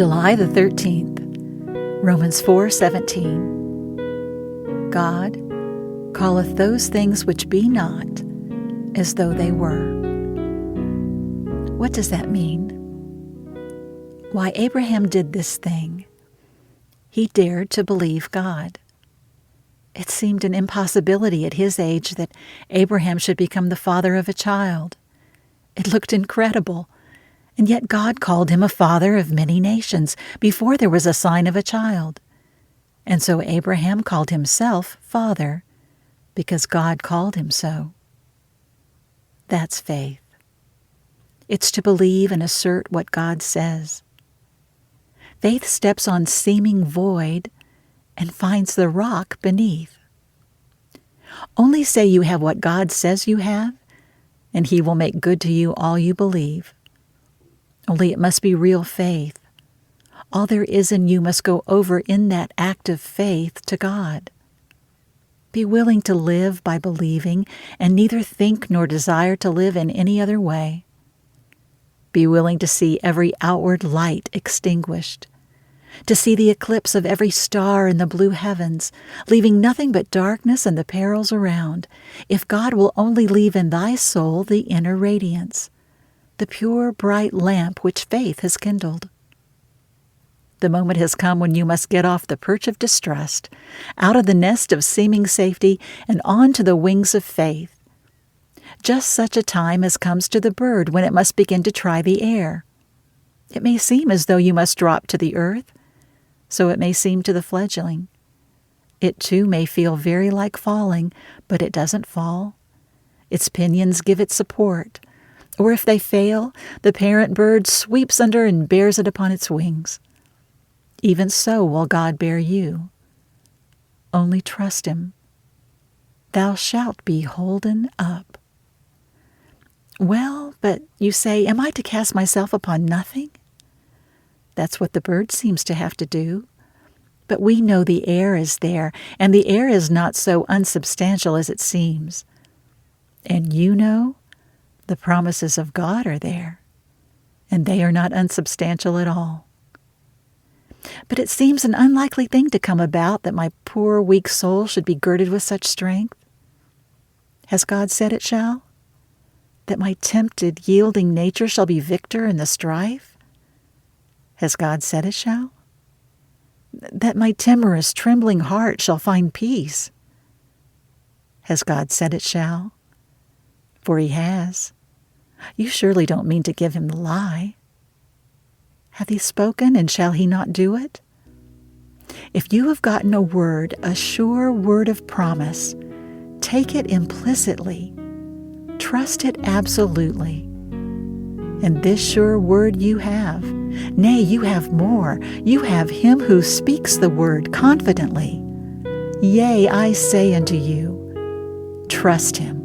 July the 13th, Romans 4:17. God calleth those things which be not as though they were. What does that mean? Why, Abraham did this thing. He dared to believe God. It seemed an impossibility at his age that Abraham should become the father of a child. It looked incredible, and yet God called him a father of many nations before there was a sign of a child. And so Abraham called himself father because God called him so. That's faith. It's to believe and assert what God says. Faith steps on seeming void and finds the rock beneath. Only say you have what God says you have, and He will make good to you all you believe. Only it must be real faith. All there is in you must go over in that act of faith to God. Be willing to live by believing and neither think nor desire to live in any other way. Be willing to see every outward light extinguished, to see the eclipse of every star in the blue heavens, leaving nothing but darkness and the perils around, if God will only leave in thy soul the inner radiance, the pure, bright lamp which faith has kindled. The moment has come when you must get off the perch of distrust, out of the nest of seeming safety, and on to the wings of faith. Just such a time as comes to the bird when it must begin to try the air. It may seem as though you must drop to the earth, so it may seem to the fledgling. It too may feel very like falling, but it doesn't fall. Its pinions give it support, or if they fail, the parent bird sweeps under and bears it upon its wings. Even so will God bear you. Only trust Him. Thou shalt be holden up. Well, but you say, am I to cast myself upon nothing? That's what the bird seems to have to do. But we know the air is there, and the air is not so unsubstantial as it seems. And you know the promises of God are there, and they are not unsubstantial at all. But it seems an unlikely thing to come about that my poor, weak soul should be girded with such strength. Has God said it shall? That my tempted, yielding nature shall be victor in the strife? Has God said it shall? That my timorous, trembling heart shall find peace? Has God said it shall? For He has. You surely don't mean to give Him the lie. Hath He spoken, and shall He not do it? If you have gotten a word, a sure word of promise, take it implicitly. Trust it absolutely. And this sure word you have. Nay, you have more. You have Him who speaks the word confidently. Yea, I say unto you, trust Him.